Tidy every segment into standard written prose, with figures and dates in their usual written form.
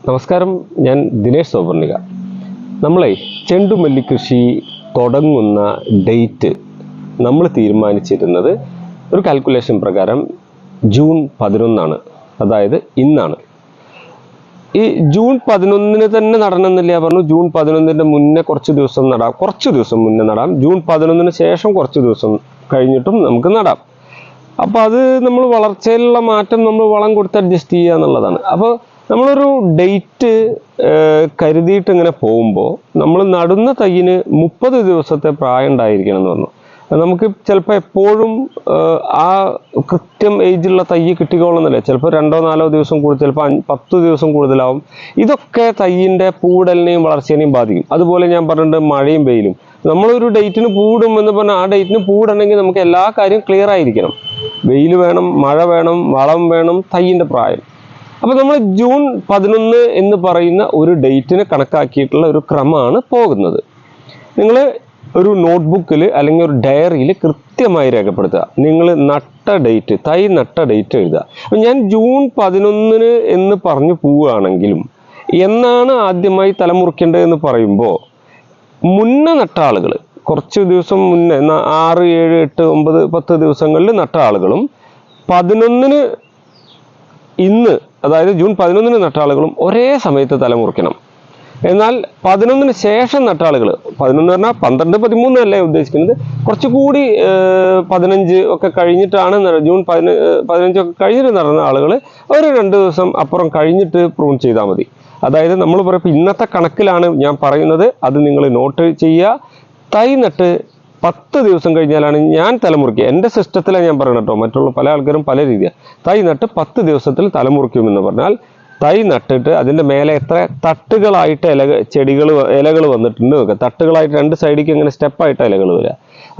നമസ്കാരം, ഞാൻ ദിനേഷ് സോവർണിക. നമ്മളെ ചെണ്ടുമല്ലി കൃഷി തുടങ്ങുന്ന ഡേറ്റ് നമ്മൾ തീരുമാനിച്ചിരുന്നത് ഒരു കാൽക്കുലേഷൻ പ്രകാരം ജൂൺ 11 അതായത് ഇന്നാണ്. ഈ ജൂൺ 11 തന്നെ നടണമെന്നില്ല പറഞ്ഞു. ജൂൺ 11 മുന്നേ കുറച്ച് ദിവസം നടാം, കുറച്ച് ദിവസം മുന്നേ നടാം, ജൂൺ 11 ശേഷം കുറച്ച് ദിവസം കഴിഞ്ഞിട്ടും നമുക്ക് നടാം. അപ്പോൾ അത് നമ്മൾ വളർച്ചയിലുള്ള മാറ്റം നമ്മൾ വളം കൊടുത്ത് അഡ്ജസ്റ്റ് ചെയ്യുക എന്നുള്ളതാണ്. അപ്പോൾ നമ്മളൊരു ഡേറ്റ് കരുതിയിട്ട് ഇങ്ങനെ പോകുമ്പോൾ നമ്മൾ നടുന്ന തൈയിന് 30 ദിവസത്തെ പ്രായം ഉണ്ടായിരിക്കണം എന്ന് പറഞ്ഞു. നമുക്ക് ചിലപ്പോൾ എപ്പോഴും ആ കൃത്യം ഏജുള്ള തൈ കിട്ടിക്കോളുന്നില്ല. ചിലപ്പോൾ 2-4 ദിവസം കൂടുതൽ, ചിലപ്പോൾ 10 ദിവസം കൂടുതലാവും. ഇതൊക്കെ തൈയിൻ്റെ പൂടലിനെയും വളർച്ചേനെയും ബാധിക്കും. അതുപോലെ ഞാൻ പറഞ്ഞിട്ടുണ്ട് മഴയും വെയിലും. നമ്മളൊരു ഡേറ്റിന് പൂടും എന്ന് പറഞ്ഞാൽ ആ ഡേറ്റിന് പൂടണമെങ്കിൽ നമുക്ക് എല്ലാ കാര്യവും ക്ലിയർ ആയിരിക്കണം. വെയിൽ വേണം, മഴ വേണം, വളം വേണം, തൈയിൻ്റെ പ്രായം. അപ്പോൾ നമ്മൾ ജൂൺ 11 എന്ന് പറയുന്ന ഒരു ഡേറ്റിന് കണക്കാക്കിയിട്ടുള്ള ഒരു ക്രമമാണ് പോകുന്നത്. നിങ്ങൾ ഒരു നോട്ട്ബുക്കിൽ അല്ലെങ്കിൽ ഒരു ഡയറിയിൽ കൃത്യമായി രേഖപ്പെടുത്തുക. നിങ്ങൾ നട്ട ഡേറ്റ്, തൈ നട്ട ഡേറ്റ് എഴുതുക. അപ്പം ഞാൻ ജൂൺ 11 എന്ന് പറഞ്ഞു പോവുകയാണെങ്കിലും എന്നാണ് ആദ്യമായി തലമുറിക്കേണ്ടതെന്ന് പറയുമ്പോൾ മുന്നേ നട്ട ആളുകൾ, കുറച്ച് ദിവസം മുന്നേ 6, 7, 8, 9, 10 ദിവസങ്ങളിൽ നട്ട ആളുകളും 11 ഇന്ന്, അതായത് ജൂൺ 11 നട്ട ആളുകളും ഒരേ സമയത്ത് തലമുറിക്കണം. എന്നാൽ 11 ശേഷം നട്ട ആളുകൾ, 11 പറഞ്ഞാൽ 12, 13 അല്ലേ ഉദ്ദേശിക്കുന്നത്, കുറച്ചുകൂടി 15 ഒക്കെ കഴിഞ്ഞിട്ടാണ്, ജൂൺ 15 ഒക്കെ കഴിഞ്ഞിട്ട് നടന്ന ആളുകൾ ഒരു 2 ദിവസം അപ്പുറം കഴിഞ്ഞിട്ട് പ്രൂൺ ചെയ്താൽ മതി. അതായത് നമ്മൾ പറയുമ്പോൾ ഇന്നത്തെ കണക്കിലാണ് ഞാൻ പറയുന്നത്, അത് നിങ്ങൾ നോട്ട് ചെയ്യുക. തൈ നട്ട് 10 ദിവസം കഴിഞ്ഞാലാണ് ഞാൻ തലമുറിക്കുക. എൻ്റെ സിസ്റ്റത്തിലാണ് ഞാൻ പറയണം കേട്ടോ, മറ്റുള്ള പല ആൾക്കാരും പല രീതിയാണ്. തൈ നട്ട് 10 ദിവസത്തിൽ തലമുറിക്കുമെന്ന് പറഞ്ഞാൽ തൈ നട്ടിട്ട് അതിൻ്റെ മേലെ എത്ര തട്ടുകളായിട്ട് ഇലകൾ വന്നിട്ടുണ്ട് നോക്കുക. തട്ടുകളായിട്ട് 2 സൈഡിലേക്ക് ഇങ്ങനെ സ്റ്റെപ്പായിട്ട് ഇലകൾ വരിക.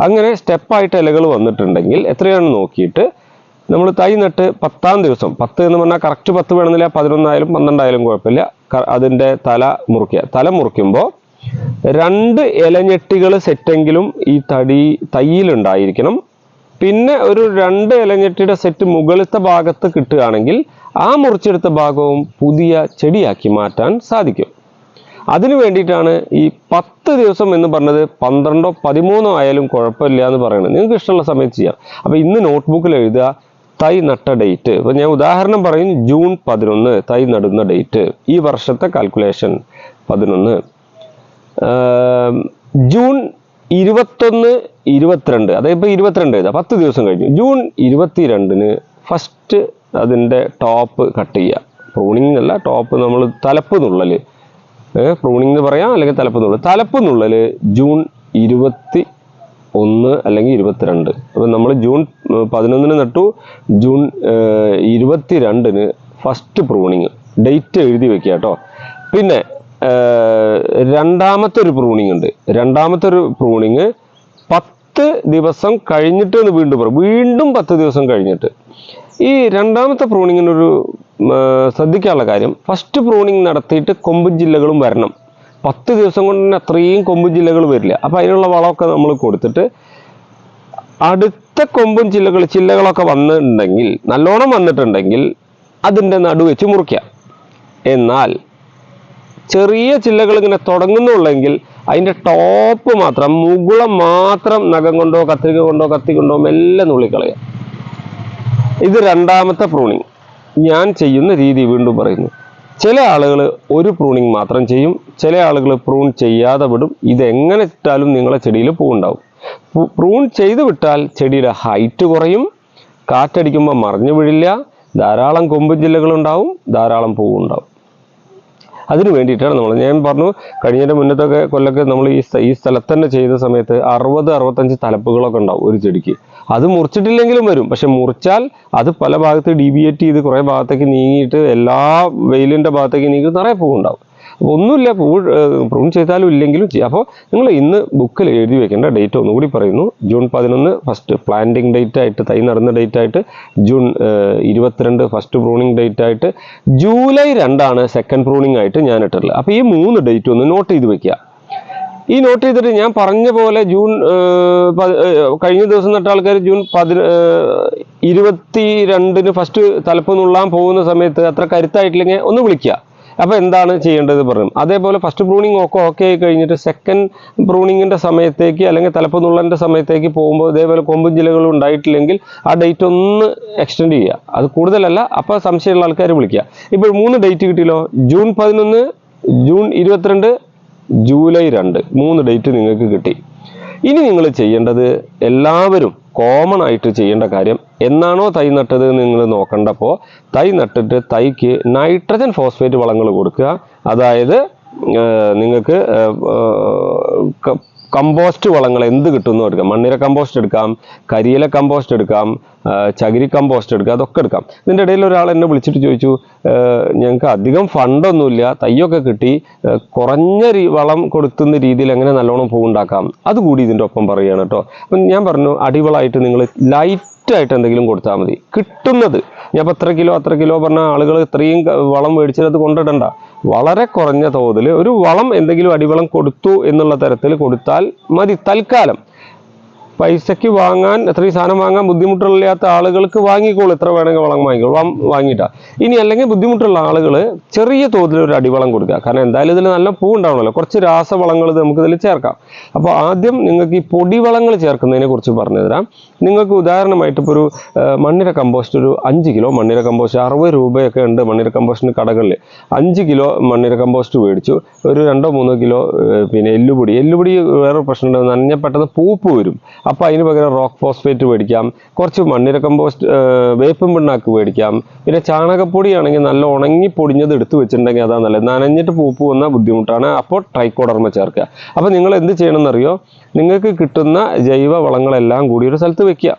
അങ്ങനെ സ്റ്റെപ്പായിട്ട് ഇലകൾ വന്നിട്ടുണ്ടെങ്കിൽ എത്രയാണ് നോക്കിയിട്ട് നമ്മൾ തൈ നട്ട് 10-ാം ദിവസം, 10 എന്ന് പറഞ്ഞാൽ കറക്റ്റ് 10 വേണമെന്നില്ല, 11 ആയാലും 12 ആയാലും കുഴപ്പമില്ല, അതിൻ്റെ തല മുറിക്കുക. തല മുറിക്കുമ്പോൾ 2 ഇലഞ്ഞെട്ടികൾ സെറ്റെങ്കിലും ഈ തൈയിലുണ്ടായിരിക്കണം. പിന്നെ ഒരു 2 ഇലഞ്ഞെട്ടിയുടെ സെറ്റ് മുകളിലത്തെ ഭാഗത്ത് കിട്ടുകയാണെങ്കിൽ ആ മുറിച്ചെടുത്ത ഭാഗവും പുതിയ ചെടിയാക്കി മാറ്റാൻ സാധിക്കും. അതിനു വേണ്ടിയിട്ടാണ് ഈ 10 ദിവസം എന്ന് പറഞ്ഞത്. 12-ഓ 13-ഓ ആയാലും കുഴപ്പമില്ല എന്ന് പറയുന്നത്. നിങ്ങൾക്ക് ഇഷ്ടമുള്ള സമയത്ത് ചെയ്യാം. അപ്പോൾ ഇന്ന് നോട്ട്ബുക്കിൽ എഴുതുക തൈ നട്ട ഡേറ്റ്. ഇപ്പോൾ ഞാൻ ഉദാഹരണം പറയും, ജൂൺ 11 തൈ നടുന്ന ഡേറ്റ്. ഈ വർഷത്തെ കാൽക്കുലേഷൻ 11. ജൂൺ 21, 22, അതായത് ഇപ്പോൾ 22 എഴുതാം, 10 ദിവസം കഴിഞ്ഞു. ജൂൺ 22 ഫസ്റ്റ് അതിൻ്റെ ടോപ്പ് കട്ട് ചെയ്യുക. പ്രൂണിങ് അല്ല, ടോപ്പ് നമ്മൾ തലപ്പ് നുള്ളൽ, പ്രൂണിങ് എന്ന് പറയാം, അല്ലെങ്കിൽ തലപ്പ് നുള്ളൽ. തലപ്പ് നുള്ളൽ ജൂൺ 21 അല്ലെങ്കിൽ 22. അപ്പം നമ്മൾ ജൂൺ 11 നട്ടു, ജൂൺ 22 ഫസ്റ്റ് പ്രൂണിങ് ഡേറ്റ് എഴുതി വെക്കുക കേട്ടോ. പിന്നെ രണ്ടാമത്തെ ഒരു പ്രൂണിങ് ഉണ്ട്. രണ്ടാമത്തെ ഒരു പ്രൂണിങ് 10 ദിവസം കഴിഞ്ഞിട്ട് എന്ന് വീണ്ടും പറയും, വീണ്ടും 10 ദിവസം കഴിഞ്ഞിട്ട്. ഈ രണ്ടാമത്തെ പ്രൂണിങ്ങിനൊരു ശ്രദ്ധിക്കാനുള്ള കാര്യം, ഫസ്റ്റ് പ്രൂണിങ് നടത്തിയിട്ട് കൊമ്പും ജില്ലകളും വരണം. 10 ദിവസം കൊണ്ട് തന്നെ അത്രയും കൊമ്പും ജില്ലകൾ വരില്ല. അപ്പം അതിനുള്ള വളമൊക്കെ നമ്മൾ കൊടുത്തിട്ട് അടുത്ത കൊമ്പും ചില്ലകളൊക്കെ വന്നിട്ടുണ്ടെങ്കിൽ, നല്ലോണം വന്നിട്ടുണ്ടെങ്കിൽ അതിൻ്റെ നടുവെച്ച് മുറിക്കാം. എന്നാൽ ചെറിയ ചില്ലകൾ ഇങ്ങനെ തുടങ്ങുന്നുള്ളെങ്കിൽ അതിൻ്റെ ടോപ്പ് മാത്രം, മുകുളം മാത്രം നഖം കൊണ്ടോ കത്തി കൊണ്ടോ മെല്ലെ നുള്ളിക്കളയുക. ഇത് രണ്ടാമത്തെ പ്രൂണിങ്. ഞാൻ ചെയ്യുന്ന രീതി വീണ്ടും പറയുന്നു. ചില ആളുകൾ ഒരു പ്രൂണിങ് മാത്രം ചെയ്യും, ചില ആളുകൾ പ്രൂൺ ചെയ്യാതെ വിടും. ഇതെങ്ങനെ ഇട്ടാലും നിങ്ങളെ ചെടിയിൽ പൂവുണ്ടാവും. പ്രൂൺ ചെയ്ത് വിട്ടാൽ ചെടിയുടെ ഹൈറ്റ് കുറയും, കാറ്റടിക്കുമ്പോൾ മറിഞ്ഞു വീഴില്ല, ധാരാളം കൊമ്പും ജില്ലകളുണ്ടാവും, ധാരാളം പൂവുണ്ടാവും. അതിന് വേണ്ടിയിട്ടാണ് ഞാൻ പറഞ്ഞു, കഴിഞ്ഞതിൻ്റെ മുന്നത്തൊക്കെ കൊല്ലൊക്കെ നമ്മൾ ഈ സ്ഥലത്ത് തന്നെ ചെയ്ത സമയത്ത് 60-65 തലപ്പുകളൊക്കെ ഉണ്ടാവും ഒരു ചെടിക്ക്. അത് മുറിച്ചിട്ടില്ലെങ്കിലും വരും. പക്ഷെ മുറിച്ചാൽ അത് പല ഭാഗത്ത് ഡീവിയേറ്റ് ചെയ്ത് കുറേ ഭാഗത്തേക്ക് നീങ്ങിയിട്ട് എല്ലാ വെയിലിൻ്റെ ഭാഗത്തേക്ക് നീങ്ങി നിറയെ പൂവുണ്ടാവും. അപ്പോൾ ഒന്നുമില്ല, പ്രൂൺ ചെയ്താലും ഇല്ലെങ്കിലും ചെയ്യാം. അപ്പോൾ നിങ്ങൾ ഇന്ന് ബുക്കിൽ എഴുതി വെക്കേണ്ട ഡേറ്റ് ഒന്നുകൂടി പറയുന്നു. ജൂൺ 11 ഫസ്റ്റ് പ്ലാന്റിങ് ഡേറ്റ് ആയിട്ട്, തൈ നടുന്ന ഡേറ്റ് ആയിട്ട്. ജൂൺ 22 ഫസ്റ്റ് പ്രൂണിങ് ഡേറ്റ് ആയിട്ട്. ജൂലൈ 2 സെക്കൻഡ് പ്രൂണിങ് ആയിട്ട് ഞാൻ ഇട്ടിട്ടുള്ളത്. അപ്പോൾ ഈ 3 ഡേറ്റ് ഒന്ന് നോട്ട് ചെയ്ത് വെക്കുക. ഈ നോട്ട് ചെയ്തിട്ട് ഞാൻ പറഞ്ഞ പോലെ ജൂൺ കഴിഞ്ഞ ദിവസം നട്ട ആൾക്കാർ ജൂൺ 22 ഫസ്റ്റ് തലപ്പ് നുള്ളാൻ പോകുന്ന സമയത്ത് അത്ര കരുത്തായിട്ടില്ലെങ്കിൽ ഒന്ന് വിളിക്കുക. അപ്പോൾ എന്താണ് ചെയ്യേണ്ടത് പറയും. അതേപോലെ ഫസ്റ്റ് പ്രൂണിങ് ഒക്കെ ഓക്കെ ആയി കഴിഞ്ഞിട്ട് സെക്കൻഡ് പ്രൂണിങ്ങിൻ്റെ സമയത്തേക്ക് അല്ലെങ്കിൽ തലപ്പ് നുള്ളൻ്റെ സമയത്തേക്ക് പോകുമ്പോൾ ഇതേപോലെ കൊമ്പും ജില്ലകളും ഉണ്ടായിട്ടില്ലെങ്കിൽ ആ ഡേറ്റ് ഒന്ന് എക്സ്റ്റെൻഡ് ചെയ്യുക. അത് കൂടുതലല്ല, അപ്പോൾ സംശയമുള്ള ആൾക്കാർ വിളിക്കുക. ഇപ്പോൾ 3 ഡേറ്റ് കിട്ടിയല്ലോ, ജൂൺ 11, ജൂൺ 22, ജൂലൈ 2, 3 ഡേറ്റ് നിങ്ങൾക്ക് കിട്ടി. ഇനി നിങ്ങൾ ചെയ്യേണ്ടത് എല്ലാവരും കോമൺ ആയിട്ട് ചെയ്യേണ്ട കാര്യം, എന്നാണോ തൈ നട്ടത് നിങ്ങൾ നോക്കേണ്ടപ്പോൾ തൈ നട്ടിട്ട് തൈക്ക് നൈട്രജൻ ഫോസ്ഫേറ്റ് വളങ്ങൾ കൊടുക്കുക. അതായത് നിങ്ങൾക്ക് കമ്പോസ്റ്റ് വളങ്ങൾ എന്ത് കിട്ടുന്നു എടുക്കാം. മണ്ണിര കമ്പോസ്റ്റ് എടുക്കാം, കരിയില കമ്പോസ്റ്റ് എടുക്കാം, ചകിരി കമ്പോസ്റ്റ് എടുക്കാം, അതൊക്കെ എടുക്കാം. ഇതിൻ്റെ ഇടയിൽ ഒരാൾ എന്നെ വിളിച്ചിട്ട് ചോദിച്ചു, ഞങ്ങൾക്ക് അധികം ഫണ്ടൊന്നുമില്ല, തയ്യൊക്കെ കിട്ടി, കുറഞ്ഞ വളം കൊടുക്കുന്ന രീതിയിൽ എങ്ങനെ നല്ലോണം പൂവുണ്ടാക്കാം, അതുകൂടി ഇതിൻ്റെ ഒപ്പം പറയുകയാണ് കേട്ടോ. അപ്പം ഞാൻ പറഞ്ഞു, അടിവളമായിട്ട് നിങ്ങൾ ലൈറ്റായിട്ട് എന്തെങ്കിലും കൊടുത്താൽ മതി. കിട്ടുന്നത് ഞാൻ ഇപ്പോൾ ഇത്ര കിലോ പറഞ്ഞ ആളുകൾ ഇത്രയും വളം മേടിച്ചിട്ട് അത് കൊണ്ടിടണ്ട. വളരെ കുറഞ്ഞ തോതിൽ ഒരു വളം എന്തെങ്കിലും അടിവളം കൊടുത്തു എന്നുള്ള തരത്തിൽ കൊടുത്താൽ മതി. തൽക്കാലം പൈസയ്ക്ക് വാങ്ങാൻ, എത്രയും സാധനം വാങ്ങാൻ ബുദ്ധിമുട്ടില്ലാത്ത ആളുകൾക്ക് വാങ്ങിക്കോളൂ, എത്ര വേണമെങ്കിൽ വളം വാങ്ങിയിട്ടാ. ഇനി അല്ലെങ്കിൽ ബുദ്ധിമുട്ടുള്ള ആളുകൾ ചെറിയ തോതിൽ ഒരു അടിവളം കൊടുക്കുക. കാരണം എന്തായാലും ഇതിൽ നല്ല പൂ ഉണ്ടാവണമല്ലോ, കുറച്ച് രാസവളങ്ങൾ നമുക്ക് ഇതിൽ ചേർക്കാം. അപ്പോൾ ആദ്യം നിങ്ങൾക്ക് ഈ പൊടിവളങ്ങൾ ചേർക്കുന്നതിനെ കുറിച്ച് പറഞ്ഞു തരാം. നിങ്ങൾക്ക് ഉദാഹരണമായിട്ട് ഇപ്പോൾ ഒരു മണ്ണിര കമ്പോസ്റ്റ്, ഒരു 5 കിലോ മണ്ണിര കമ്പോസ്റ്റ് 60 രൂപയൊക്കെ ഉണ്ട് മണ്ണിര കമ്പോസ്റ്റിന് കടകളിൽ. 5 കിലോ മണ്ണിര കമ്പോസ്റ്റ് മേടിച്ചു, ഒരു 2-3 കിലോ പിന്നെ എല്ലുപൊടി വേറൊരു പ്രശ്നമുണ്ട്, നനഞ്ഞപ്പെട്ടത് പൂപ്പ് വരും. അപ്പോൾ അതിന് പകരം റോക്ക് ഫോസ്ഫേറ്റ് മേടിക്കാം, കുറച്ച് മണ്ണിര കമ്പോസ്റ്റ് വേപ്പും പിണ്ണാക്ക് മേടിക്കാം. പിന്നെ ചാണകപ്പൊടിയാണെങ്കിൽ നല്ല ഉണങ്ങി പൊടിഞ്ഞത് എടുത്ത് വെച്ചിട്ടുണ്ടെങ്കിൽ അതാണ് നല്ലത്. നനഞ്ഞിട്ട് പൂപ്പ് വന്നാൽ ബുദ്ധിമുട്ടാണ്, അപ്പോൾ ട്രൈക്കോഡർമ ചേർക്കുക. അപ്പോൾ നിങ്ങൾ എന്ത് ചെയ്യണമെന്നറിയോ, നിങ്ങൾക്ക് കിട്ടുന്ന ജൈവ വളങ്ങളെല്ലാം കൂടി ഒരു സ്ഥലത്ത് വെക്കുക.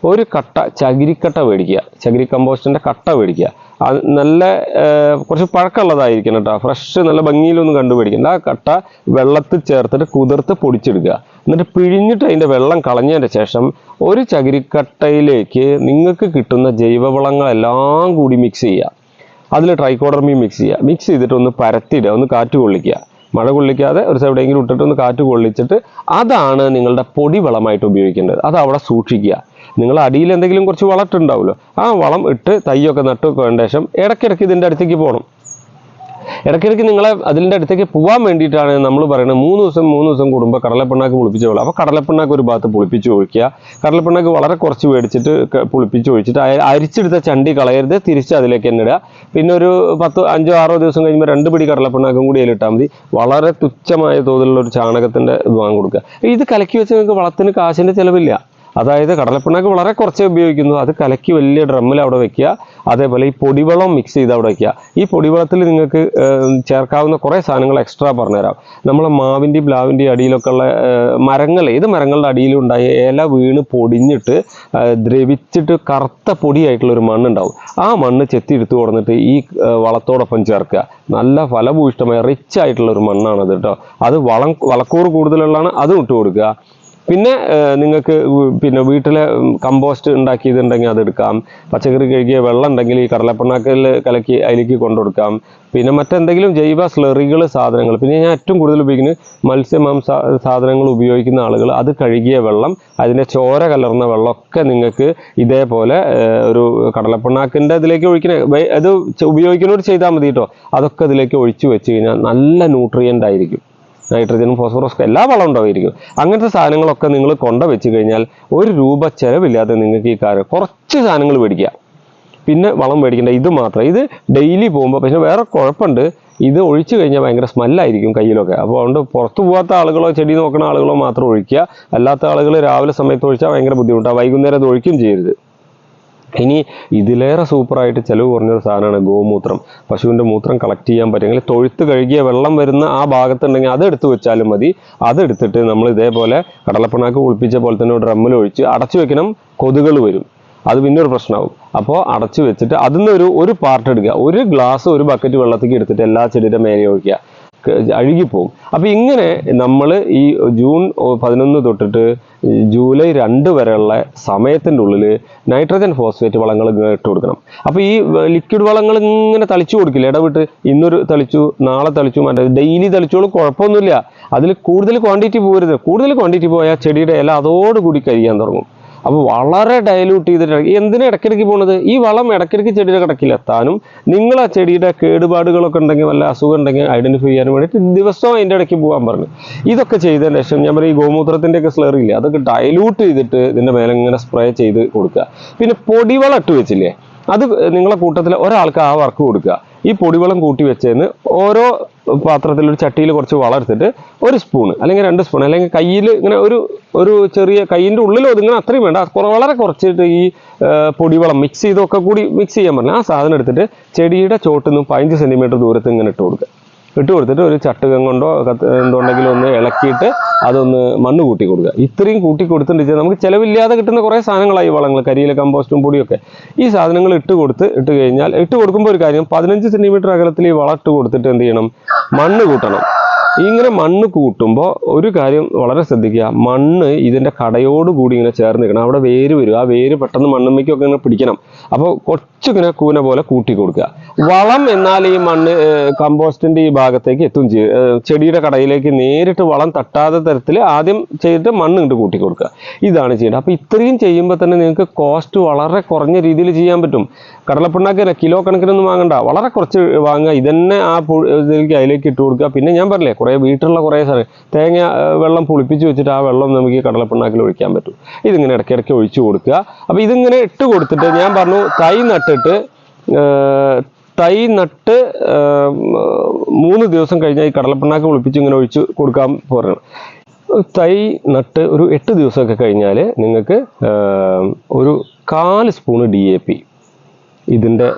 ഒരു കട്ട ചകിരിക്കട്ട മേടിക്കുക, ചകിരി കമ്പോസ്റ്റിൻ്റെ കട്ട മേടിക്കുക. അത് നല്ല കുറച്ച് പഴക്കമുള്ളതായിരിക്കണം കേട്ടോ, ഫ്രഷ് നല്ല ഭംഗിയിലൊന്നും കണ്ടുപിടിക്കണ്ട. ആ കട്ട വെള്ളത്തിൽ ചേർത്തിട്ട് കുതിർത്ത് പൊടിച്ചെടുക്കുക. എന്നിട്ട് പിഴിഞ്ഞിട്ട് അതിൻ്റെ വെള്ളം കളഞ്ഞതിൻ്റെ ശേഷം ഒരു ചകിരിക്കട്ടയിലേക്ക് നിങ്ങൾക്ക് കിട്ടുന്ന ജൈവവളങ്ങളെല്ലാം കൂടി മിക്സ് ചെയ്യുക. അതിൽ ട്രൈക്കോഡർമി മിക്സ് ചെയ്യുക. മിക്സ് ചെയ്തിട്ട് ഒന്ന് പരത്തിയിടുക, ഒന്ന് കാറ്റ് കൊള്ളിക്കുക. മഴ കൊള്ളിക്കാതെ ഒരു എവിടെയെങ്കിലും ഇട്ടിട്ട് ഒന്ന് കാറ്റ് കൊള്ളിച്ചിട്ട് അതാണ് നിങ്ങളുടെ പൊടി വളമായിട്ട് ഉപയോഗിക്കേണ്ടത്. അത് അവിടെ സൂക്ഷിക്കുക. നിങ്ങൾ അടിയിൽ എന്തെങ്കിലും കുറച്ച് വളട്ടുണ്ടാവുമല്ലോ, ആ വളം ഇട്ട് തൈയൊക്കെ നട്ട് വേണ്ട ശേഷം ഇടയ്ക്കിടയ്ക്ക് ഇതിൻ്റെ അടുത്തേക്ക് പോകണം. ഇടയ്ക്കിടയ്ക്ക് നിങ്ങളെ അതിൻ്റെ അടുത്തേക്ക് പോകാൻ വേണ്ടിയിട്ടാണ് നമ്മൾ പറയുന്നത് 3 ദിവസം കൂടുമ്പോൾ കടലപ്പിണ്ണാക്ക് പുളിപ്പിച്ച് വെള്ളം. അപ്പോൾ കടലപ്പിണ്ണാക്ക് ഒരു ഭാഗത്ത് പുളിപ്പിച്ച് ഒഴിക്കുക. കടലപ്പിണ്ണാക്ക് വളരെ കുറച്ച് മേടിച്ചിട്ട് പുളിപ്പിച്ച് ഒഴിച്ചിട്ട് അരിച്ചെടുത്ത ചണ്ടി കളയരുത്, തിരിച്ച് അതിലേക്ക് തന്നെ ഇടുക. പിന്നെ ഒരു 5-6 ദിവസം കഴിയുമ്പോൾ 2 പിടി കടലപ്പിണ്ണാക്കും കൂടി അതിലിട്ടാൽ മതി. വളരെ തുച്ഛമായ തോതിലുള്ള ഒരു ചാണകത്തിൻ്റെ ഇത് വാങ്ങി കൊടുക്കുക. ഇത് കലക്കി വെച്ച് നിങ്ങൾക്ക് വളത്തിന് കാശിൻ്റെ ചിലവില്ല. അതായത് കടലപ്പിണ്ണാക്ക് വളരെ കുറച്ചേ ഉപയോഗിക്കുന്നു, അത് കലക്കി വലിയ ഡ്രമ്മിൽ അവിടെ വെക്കുക. അതേപോലെ ഈ പൊടിവളം മിക്സ് ചെയ്ത് അവിടെ വയ്ക്കുക. ഈ പൊടിവളത്തിൽ നിങ്ങൾക്ക് ചേർക്കാവുന്ന കുറേ സാധനങ്ങൾ എക്സ്ട്രാ പറഞ്ഞുതരാം. നമ്മളെ മാവിൻ്റെയും പ്ലാവിൻ്റെയും അടിയിലൊക്കെ ഉള്ള മരങ്ങൾ, ഏത് മരങ്ങളുടെ അടിയിലുണ്ടായ ഇല വീണ് പൊടിഞ്ഞിട്ട് ദ്രവിച്ചിട്ട് കറുത്ത പൊടിയായിട്ടുള്ളൊരു മണ്ണുണ്ടാവും. ആ മണ്ണ് ചെത്തിയെടുത്ത് കൊടുത്തിട്ട് ഈ വളത്തോടൊപ്പം ചേർക്കുക. നല്ല ഫലഭൂയിഷ്ടമായ റിച്ച് ആയിട്ടുള്ളൊരു മണ്ണാണത് കേട്ടോ. അത് വളക്കൂറ് കൂടുതലുള്ളതാണ്, അതും ഇട്ട് കൊടുക്കുക. പിന്നെ നിങ്ങൾക്ക് പിന്നെ വീട്ടിലെ കമ്പോസ്റ്റ് ഉണ്ടാക്കിയതുണ്ടെങ്കിൽ അതെടുക്കാം. പച്ചക്കറി കഴുകിയ വെള്ളം ഉണ്ടെങ്കിൽ ഈ കടലപ്പിണ്ണാക്കിൽ കലക്കി അതിലേക്ക് കൊണ്ടുകൊടുക്കാം. പിന്നെ മറ്റെന്തെങ്കിലും ജൈവ സ്ലറികൾ സാധനങ്ങൾ, പിന്നെ ഞാൻ ഏറ്റവും കൂടുതൽ ഉപയോഗിക്കുന്നത് മത്സ്യമാംസ സാധനങ്ങൾ ഉപയോഗിക്കുന്ന ആളുകൾ അത് കഴുകിയ വെള്ളം, അതിൻ്റെ ചോര കലർന്ന വെള്ളമൊക്കെ നിങ്ങൾക്ക് ഇതേപോലെ ഒരു കടലപ്പിണ്ണാക്കിൻ്റെ ഇതിലേക്ക് ഒഴിക്കണേ, അത് ഉപയോഗിക്കുന്നവർ ചെയ്താൽ മതി കേട്ടോ. അതൊക്കെ ഇതിലേക്ക് ഒഴിച്ചു വെച്ച് കഴിഞ്ഞാൽ നല്ല ന്യൂട്രിയൻ്റ് ആയിരിക്കും. നൈട്രജനും ഫോസ്ഫറസും എല്ലാ വളം ഉണ്ടായിരിക്കും. അങ്ങനത്തെ സാധനങ്ങളൊക്കെ നിങ്ങൾ വെച്ച് കഴിഞ്ഞാൽ 1 രൂപ ചിലവില്ലാതെ നിങ്ങൾക്ക് ഈ കാര്യം കുറച്ച് സാധനങ്ങൾ മേടിക്കുക. പിന്നെ വളം മേടിക്കേണ്ട ഇത് മാത്രം. ഇത് ഡെയിലി പോകുമ്പോൾ, പക്ഷേ വേറെ കുഴപ്പമുണ്ട്, ഇത് ഒഴിച്ചു കഴിഞ്ഞാൽ ഭയങ്കര സ്മെല്ലായിരിക്കും കയ്യിലൊക്കെ. അപ്പോൾ അതുകൊണ്ട് പുറത്ത് പോകാത്ത ആളുകളോ ചെടി നോക്കുന്ന ആളുകളോ മാത്രം ഒഴിക്കുക. അല്ലാത്ത ആളുകൾ രാവിലെ സമയത്ത് ഒഴിച്ചാൽ ഭയങ്കര ബുദ്ധിമുട്ടാണ്. വൈകുന്നേരം അത് ഒഴിക്കും ചെയ്യരുത്. ഇനി ഇതിലേറെ സൂപ്പറായിട്ട് ചിലവ് കുറഞ്ഞൊരു സാധനമാണ് ഗോമൂത്രം. പശുവിൻ്റെ മൂത്രം കളക്ട് ചെയ്യാൻ പറ്റുമെങ്കിൽ തൊഴുത്ത് കഴുകിയ വെള്ളം വരുന്ന ആ ഭാഗത്തുണ്ടെങ്കിൽ അതെടുത്ത് വെച്ചാലും മതി. അതെടുത്തിട്ട് നമ്മൾ ഇതേപോലെ കടലപ്പിണ്ണാക്ക് കുളിപ്പിച്ച പോലെ തന്നെ ഡ്രമ്മിൽ ഒഴിച്ച് അടച്ചു വെക്കണം. കൊതുകൾ വരും, അത് പിന്നെ ഒരു പ്രശ്നമാവും. അപ്പോൾ അടച്ചു വെച്ചിട്ട് അതിൽ നിന്ന് ഒരു പാർട്ട് എടുക്കുക. 1 ഗ്ലാസ് 1 ബക്കറ്റ് വെള്ളത്തേക്ക് എടുത്തിട്ട് എല്ലാ ചെടിയുടെ മേലെ ഒഴിക്കുക, അഴുകിപ്പോവും. അപ്പോൾ ഇങ്ങനെ നമ്മൾ ഈ ജൂൺ 11 തൊട്ടിട്ട് ജൂലൈ 2 വരെയുള്ള സമയത്തിൻ്റെ ഉള്ളിൽ നൈട്രജൻ ഫോസ്ഫേറ്റ് വളങ്ങൾ ഇട്ട് കൊടുക്കണം. അപ്പോൾ ഈ ലിക്വിഡ് വളങ്ങൾ ഇങ്ങനെ തളിച്ചു കൊടുക്കില്ല, ഇടവിട്ട് ഇന്നൊരു തളിച്ചു നാളെ തളിച്ചു, മറ്റേ ഡെയിലി തളിച്ചോളും, കുഴപ്പമൊന്നുമില്ല. അതിൽ കൂടുതൽ ക്വാണ്ടിറ്റി പോകരുത്. കൂടുതൽ ക്വാണ്ടിറ്റി പോയാൽ ചെടിയുടെ ഇല അതോടുകൂടി കരിയാൻ തുടങ്ങും. അപ്പോൾ വളരെ ഡയലൂട്ട് ചെയ്തിട്ട് എന്തിനാ ഇടയ്ക്കിടയ്ക്ക് പോകുന്നത്? ഈ വളം ഇടയ്ക്കിടയ്ക്ക് ചെടിയുടെ കിടക്കിലെത്താനും നിങ്ങൾ ആ ചെടിയുടെ കേടുപാടുകളൊക്കെ ഉണ്ടെങ്കിൽ വല്ല അസുഖം ഉണ്ടെങ്കിൽ ഐഡന്റിഫൈ ചെയ്യാനും വേണ്ടിയിട്ട് ദിവസവും അതിൻ്റെ ഇടയ്ക്ക് പോകാൻ പറഞ്ഞു. ഇതൊക്കെ ചെയ്തതിന് ശേഷം ഞാൻ പറയും ഈ ഗോമൂത്രത്തിൻ്റെ ഒക്കെ സ്ലറി ഇല്ലേ, അതൊക്കെ ഡയലൂട്ട് ചെയ്തിട്ട് ഇതിൻ്റെ മേലെ ഇങ്ങനെ സ്പ്രേ ചെയ്ത് കൊടുക്കുക. പിന്നെ പൊടിവളം ഇട്ട് വെച്ചില്ലേ, അത് നിങ്ങളെ കൂട്ടത്തിൽ ഒരാൾക്ക് ആ വർക്ക് കൊടുക്കുക. ഈ പൊടിവളം കൂട്ടി വെച്ചതിന് ഓരോ പാത്രത്തിൽ ഒരു ചട്ടിയിൽ കുറച്ച് വളം എടുത്തിട്ട് 1 സ്പൂൺ അല്ലെങ്കിൽ 2 സ്പൂൺ അല്ലെങ്കിൽ കയ്യിൽ ഇങ്ങനെ ഒരു ചെറിയ കയ്യിൻ്റെ ഉള്ളിൽ ഒതുങ്ങനെ അത്രയും വേണ്ട, വളരെ കുറച്ചിട്ട് ഈ പൊടിവളം മിക്സ് ചെയ്തൊക്കെ കൂടി മിക്സ് ചെയ്യാൻ പറഞ്ഞു. ആ സാധനം എടുത്തിട്ട് ചെടിയുടെ ചോട്ടിൽ നിന്ന് 15 സെൻറ്റിമീറ്റർ ദൂരത്ത് ഇങ്ങനെ ഇട്ട് കൊടുത്തിട്ട് ഒരു ചട്ടുകം കൊണ്ടോ എന്തുണ്ടെങ്കിലും ഒന്ന് ഇളക്കിയിട്ട് അതൊന്ന് മണ്ണ് കൂട്ടി കൊടുക്കുക. ഇത്രയും കൂട്ടി കൊടുത്തിട്ടുണ്ടെങ്കിൽ നമുക്ക് ചിലവില്ലാതെ കിട്ടുന്ന കുറേ സാധനങ്ങളായി വളങ്ങൾ, കരിയില, കമ്പോസ്റ്റും പൊടിയൊക്കെ. ഈ സാധനങ്ങൾ ഇട്ട് കഴിഞ്ഞാൽ ഇട്ട് കൊടുക്കുമ്പോൾ ഒരു കാര്യം, 15 സെൻറ്റിമീറ്റർ അകലത്തിൽ ഈ വളം ഇട്ട് കൊടുത്തിട്ട് എന്ത് ചെയ്യണം, മണ്ണ് കൂട്ടണം. ഇങ്ങനെ മണ്ണ് കൂട്ടുമ്പോൾ ഒരു കാര്യം വളരെ ശ്രദ്ധിക്കുക, മണ്ണ് ഇതിൻ്റെ കടയോട് കൂടി ഇങ്ങനെ ചേർന്ന് നിൽക്കണം. അവിടെ വേര് വരും, ആ വേര് പെട്ടെന്ന് മണ്ണുമ്മയ്ക്കൊക്കെ ഇങ്ങനെ പിടിക്കണം. അപ്പോൾ കുറച്ചിങ്ങനെ കൂന പോലെ കൂട്ടി കൊടുക്കുക. വളം എന്നാൽ ഈ മണ്ണ് കമ്പോസ്റ്റിൻ്റെ ഈ ഭാഗത്തേക്ക് എത്തും ചെയ്യും, ചെടിയുടെ കടയിലേക്ക് നേരിട്ട് വളം തട്ടാത്ത തരത്തിൽ ആദ്യം ചെയ്തിട്ട് മണ്ണ് ഇങ്ങോട്ട് കൂട്ടി കൊടുക്കുക. ഇതാണ് ചെയ്യേണ്ടത്. അപ്പോൾ ഇത്രയും ചെയ്യുമ്പോൾ തന്നെ നിങ്ങൾക്ക് കോസ്റ്റ് വളരെ കുറഞ്ഞ രീതിയിൽ ചെയ്യാൻ പറ്റും. കടലപ്പിണ്ണാക്ക് കിലോ കണക്കിനൊന്നും വാങ്ങണ്ട, വളരെ കുറച്ച് വാങ്ങുക. ഇതന്നെ ആ അതിലേക്ക് ഇട്ട് കൊടുക്കുക. പിന്നെ ഞാൻ പറഞ്ഞില്ലേ, കുറേ വീട്ടിലുള്ള കുറേ സാധനം, തേങ്ങ വെള്ളം പുളിപ്പിച്ച് വെച്ചിട്ട് ആ വെള്ളം നമുക്ക് കടലപ്പിണ്ണാക്കിൽ ഒഴിക്കാൻ പറ്റും. ഇതിങ്ങനെ ഇടയ്ക്കിടയ്ക്ക് ഒഴിച്ചു കൊടുക്കുക. അപ്പോൾ ഇതിങ്ങനെ ഇട്ട് കൊടുത്തിട്ട് ഞാൻ പറഞ്ഞു തൈ നട്ട് 3 ദിവസം കഴിഞ്ഞാൽ ഈ കടലപ്പിണ്ണാക്ക് പുളിപ്പിച്ച് ഇങ്ങനെ ഒഴിച്ച് കൊടുക്കാൻ പറഞ്ഞു. തൈ നട്ട് ഒരു 8 ദിവസമൊക്കെ കഴിഞ്ഞാൽ നിങ്ങൾക്ക് ഒരു 1/4 സ്പൂണ് DAP ഇതിൻ്റെ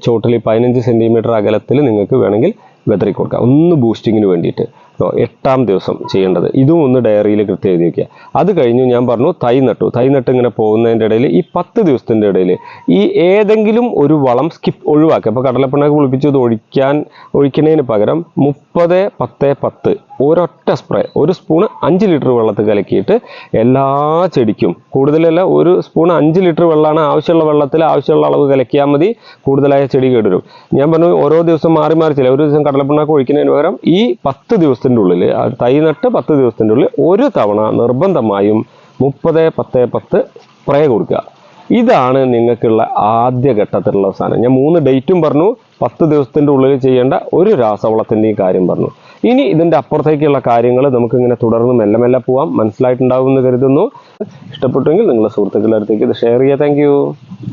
ചോട്ടിൽ 15 സെൻറ്റിമീറ്റർ അകലത്തിൽ നിങ്ങൾക്ക് വേണമെങ്കിൽ വെതറി കൊടുക്കാം, ഒന്ന് ബൂസ്റ്റിങ്ങിന് വേണ്ടിയിട്ട്. 8ാം ദിവസം ചെയ്യേണ്ടത്. ഇതും ഒന്ന് ഡയറിയിൽ കൃത്യം എഴുതി വയ്ക്കുക. അത് കഴിഞ്ഞു ഞാൻ പറഞ്ഞു തൈ നട്ട് ഇങ്ങനെ പോകുന്നതിൻ്റെ ഇടയിൽ ഈ 10 ദിവസത്തിൻ്റെ ഇടയിൽ ഈ ഏതെങ്കിലും ഒരു വളം ഒഴിവാക്കുക. അപ്പോൾ കടലപ്പിണ്ണാക്ക് പുളിപ്പിച്ചത് ഒഴിക്കുന്നതിന് പകരം 30-10-10 ഒരൊറ്റ സ്പ്രേ, 1 സ്പൂൺ 5 ലിറ്റർ വെള്ളത്തിൽ കലക്കിയിട്ട് എല്ലാ ചെടിക്കും, കൂടുതലല്ല 1 സ്പൂൺ 5 ലിറ്റർ വെള്ളമാണ് ആവശ്യമുള്ള വെള്ളത്തിൽ ആവശ്യമുള്ള അളവ് കലക്കിയാൽ മതി, കൂടുതലായ ചെടി കേടുവരും. ഞാൻ പറഞ്ഞു ഓരോ ദിവസം മാറി ചില ഒരു ദിവസം കടലപ്പിണ്ണാക്ക് ഒഴിക്കുന്നതിന് പകരം ഈ 10 ദിവസത്തിൻ്റെ ഉള്ളിൽ, തൈ നട്ട് 10 ദിവസത്തിൻ്റെ ഉള്ളിൽ ഒരു തവണ നിർബന്ധമായും 30-10-10 സ്പ്രേ കൊടുക്കുക. ഇതാണ് നിങ്ങൾക്കുള്ള ആദ്യ ഘട്ടത്തിലുള്ള സാധനം. ഞാൻ 3 ഡേറ്റും പറഞ്ഞു, 10 ദിവസത്തിൻ്റെ ഉള്ളിൽ ചെയ്യേണ്ട ഒരു രാസവളത്തിൻ്റെയും കാര്യം പറഞ്ഞു. ഇനി ഇതിൻ്റെ അപ്പുറത്തേക്കുള്ള കാര്യങ്ങൾ നമുക്കിങ്ങനെ തുടർന്ന് മെല്ലെ പോവാം. മനസ്സിലായിട്ടുണ്ടാകുമെന്ന് കരുതുന്നു. ഇഷ്ടപ്പെട്ടെങ്കിൽ നിങ്ങളുടെ സുഹൃത്തുക്കളുടെ അടുത്തേക്ക് ഇത് ഷെയർ ചെയ്യുക. താങ്ക്